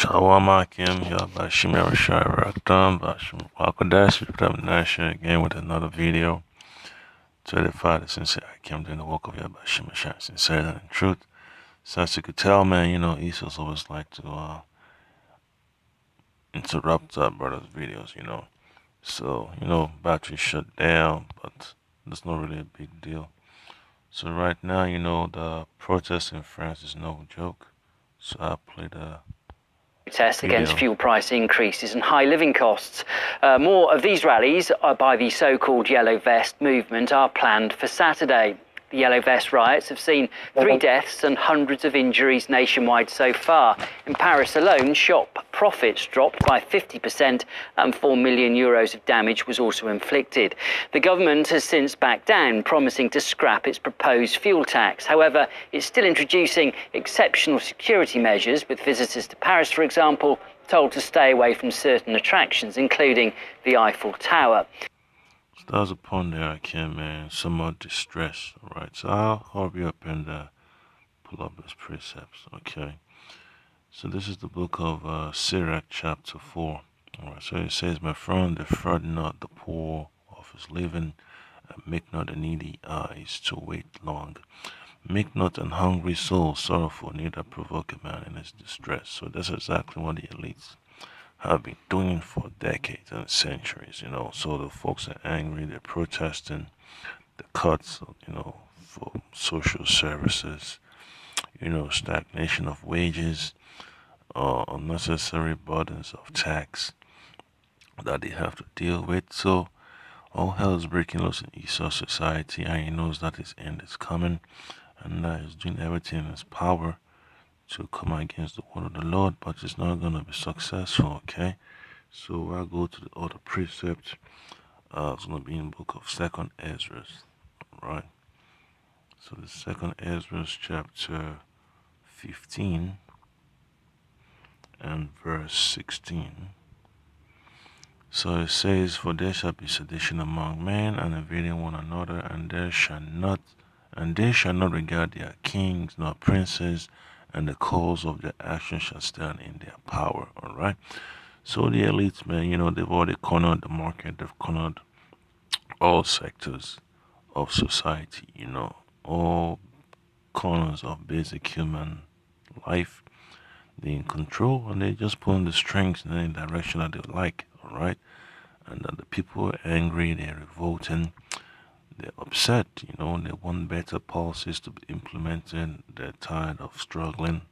Shalom Akim, Yabashim Yarashai Rakdam, Bashim Wakodash, Nasha again with another video. 35 the sincere Akim doing the work of Yabashim Yarashai, sincerity and truth. So as you could tell, man, Esau's always like to interrupt brother's videos, So, battery shut down, but that's not really a big deal. So right now, the protest in France is no joke. So I played a protest against fuel price increases and high living costs. More of these rallies by the so-called Yellow Vest movement are planned for Saturday. The Yellow Vest riots have seen 3 deaths and hundreds of injuries nationwide so far. In Paris alone, shop profits dropped by 50% and €4 million of damage was also inflicted. The government has since backed down, promising to scrap its proposed fuel tax. However, it's still introducing exceptional security measures, with visitors to Paris, for example, told to stay away from certain attractions, including the Eiffel Tower. So that was a point there, Akim, man. Somewhat distress. Alright, so I'll hurry up and pull up those precepts, okay? So this is the book of Sirach, chapter 4. Alright, so it says, My friend, defraud not the poor of his living, and make not the needy eyes to wait long. Make not an hungry soul sorrowful, neither provoke a man in his distress. So that's exactly what the elites have been doing for decades and centuries, So the folks are angry, they're protesting the cuts, for social services, stagnation of wages, unnecessary burdens of tax that they have to deal with. So all hell is breaking loose in Esau's society, and he knows that his end is coming, and he's doing everything in his power to come against the word of the Lord, but it's not going to be successful, okay? So I'll go to the other precept. It's going to be in the book of 2nd Ezra, right? So the 2nd Ezra chapter 15 and verse 16. So it says, For there shall be sedition among men, and invading one another, and they shall not regard their kings nor princes, and the cause of their actions shall stand in their power. All right. So the elites, man, they've already cornered the market. They've cornered all sectors of society. All corners of basic human life. They're in control, and they're just pulling the strings in any direction that they like. All right. And the people are angry. They're revolting. They're upset, they want better policies to be implemented. They're tired of struggling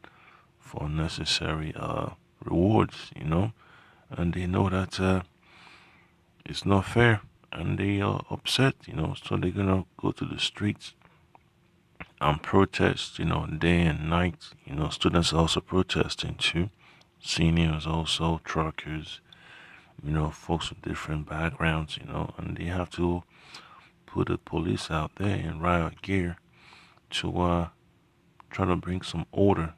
for unnecessary rewards, and they know that it's not fair, and they are upset, so they're gonna go to the streets and protest, day and night. Students are also protesting too, seniors also, truckers, folks with different backgrounds, and they have to put the police out there in riot gear to try to bring some order,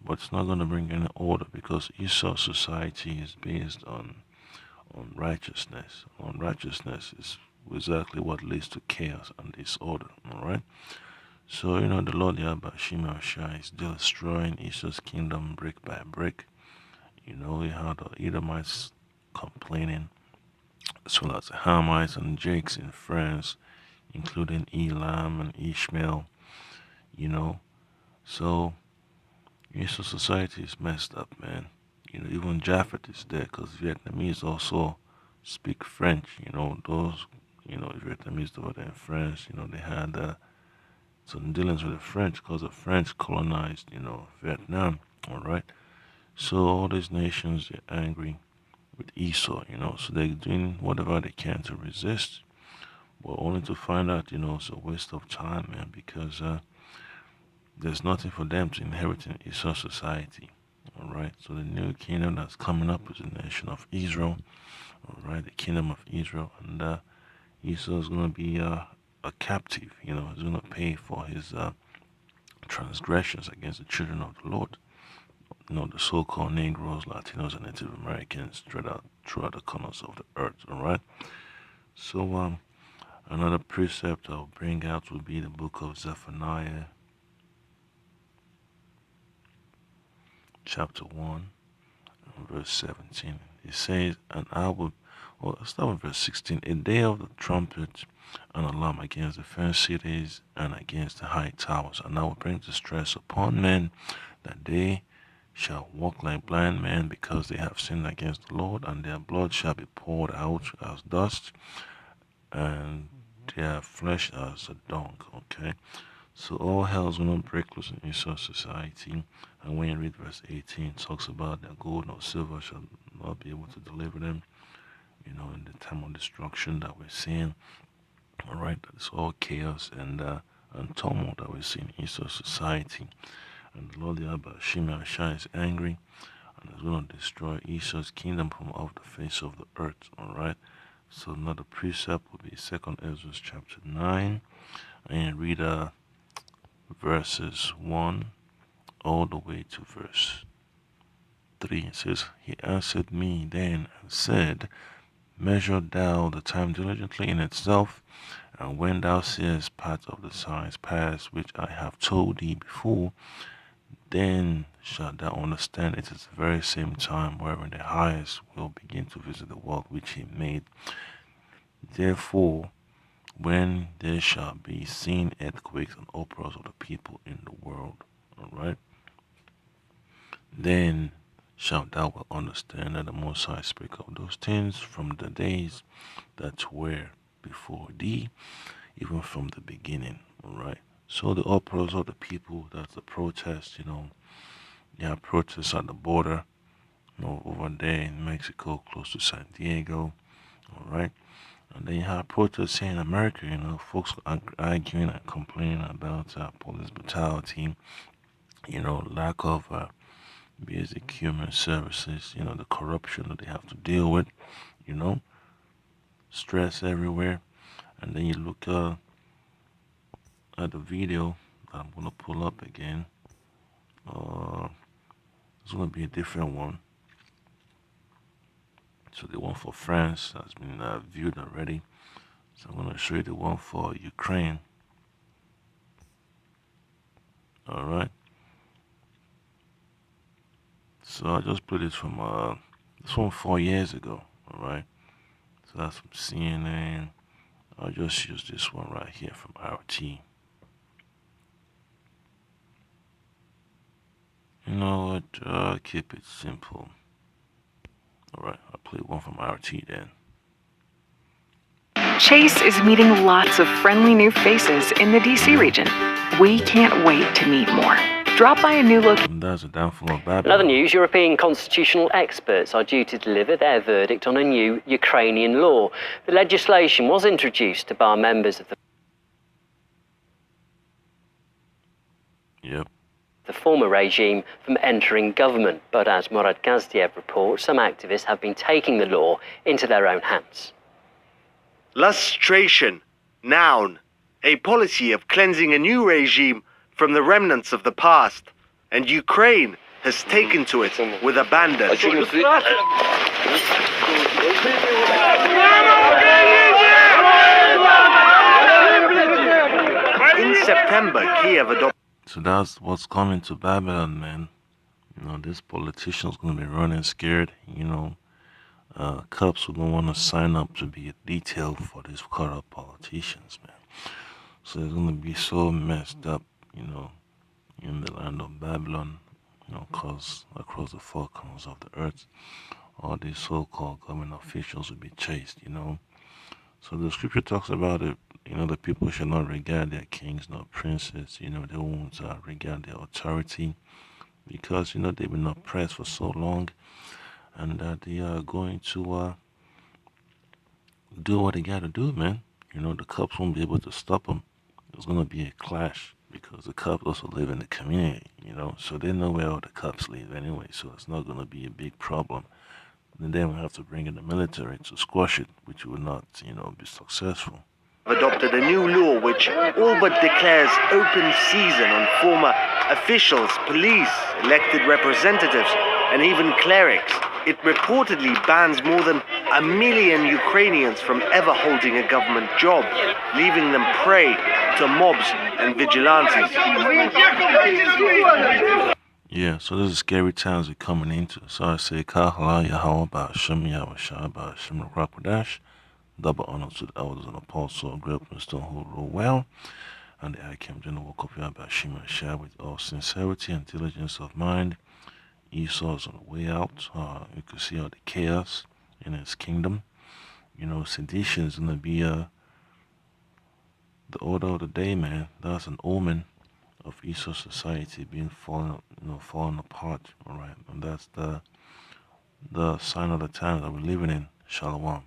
but it's not going to bring any order because Esau society is based on righteousness. Righteousness is exactly what leads to chaos and disorder. All right. So the Lord Yahweh Shai is still destroying Esau's kingdom brick by brick. You had the Edom'S complaining, as well as the Hamites and Jakes in France, including Elam and Ishmael, So, Esau society is messed up, man. Even Japheth is there because Vietnamese also speak French. Those, Vietnamese over there in France, they had some dealings with the French because the French colonized, Vietnam, all right? So all these nations are angry with Esau, so they're doing whatever they can to resist, but only to find out, it's a waste of time, man, because there's nothing for them to inherit in Esau society. Alright, so the new kingdom that's coming up is the nation of Israel. Alright, the kingdom of Israel, and Esau is going to be a captive. He's going to pay for his transgressions against the children of the Lord. The so-called Negroes, Latinos, and Native Americans throughout the corners of the earth. Alright, so another precept I'll bring out will be the book of Zephaniah, chapter 1 verse 17. It says, and I will, well, let's start with verse 16. A day of the trumpet and alarm against the fenced cities and against the high towers. And I will bring distress upon men, that they shall walk like blind men, because they have sinned against the Lord, and their blood shall be poured out as dust, and their flesh as a dung. Okay, so all hell's gonna break loose in Esau's society. And when you read verse 18, it talks about that gold or silver shall not be able to deliver them, in the time of destruction that we're seeing. All right, it's all chaos and turmoil that we see in Esau's society. And the Lord Yahweh Shai is angry and is going to destroy Esau's kingdom from off the face of the earth. All right, so another precept will be 2nd Ezra chapter 9, and you read verses 1 all the way to verse 3. It says, he answered me then and said, measure thou the time diligently in itself, and when thou seest part of the signs pass which I have told thee before, then shalt thou understand it is the very same time wherein the highest will begin to visit the world which he made. Therefore, when there shall be seen earthquakes and uproars of the people in the world, alright, then shalt thou well understand that the Most High spake of those things from the days that were before thee, even from the beginning. Alright, so the uproars of the people, that's the protest. You have protests at the border, over there in Mexico, close to San Diego. Alright, and then you have protests here in America, folks arguing and complaining about police brutality, lack of basic human services, the corruption that they have to deal with, stress everywhere. And then you look at the video that I'm going to pull up again. It's going to be a different one. So the one for France has been viewed already. So I'm going to show you the one for Ukraine. Alright. So I just put this from this one 4 years ago. Alright. So that's from CNN. I'll just use this one right here from RT. You know what? Keep it simple. Alright, I'll play one from RT then. Chase is meeting lots of friendly new faces in the DC region. We can't wait to meet more. Drop by a new look. And that's a downfall of Babylon. In other news, European constitutional experts are due to deliver their verdict on a new Ukrainian law. The legislation was introduced to bar members of the former regime from entering government. But as Murad Gazdiev reports, some activists have been taking the law into their own hands. Lustration, noun, a policy of cleansing a new regime from the remnants of the past, and Ukraine has taken to it with abandon. In September, Kiev adopted. So that's what's coming to Babylon, man. This politician's gonna be running scared. Cops who don't want to sign up to be a detail for these corrupt politicians, man. So it's gonna be so messed up, in the land of Babylon, cause across the four corners of the earth, all these so-called government officials will be chased, So the scripture talks about it, the people shall not regard their kings nor princes, they won't regard their authority, because, they've been oppressed for so long, and that they are going to do what they gotta do, man. The cops won't be able to stop them. There's gonna be a clash, because the cops also live in the community, so they know where all the cops live anyway, so it's not gonna be a big problem. And then we'll have to bring in the military to squash it, which will not, be successful. Adopted a new law which all but declares open season on former officials, police, elected representatives, and even clerics. It reportedly bans more than 1 million Ukrainians from ever holding a government job, leaving them prey to mobs and vigilantes. Yeah, so this is scary times we're coming into. So I say, Kahala Yahweh Ba'ashem Yahweh Shah Ba'ashem Rakwadash. Double honor to the elders and apostles of great wisdom who rule well. And the Akim General woke up Yahweh Ba'ashem Shah with all sincerity and diligence of mind. Esau is on the way out. You can see all the chaos in his kingdom. You know, sedition is gonna be the order of the day, man. That's an omen of Esau's society being falling apart. All right, and that's the sign of the time that we're living in. Shalom.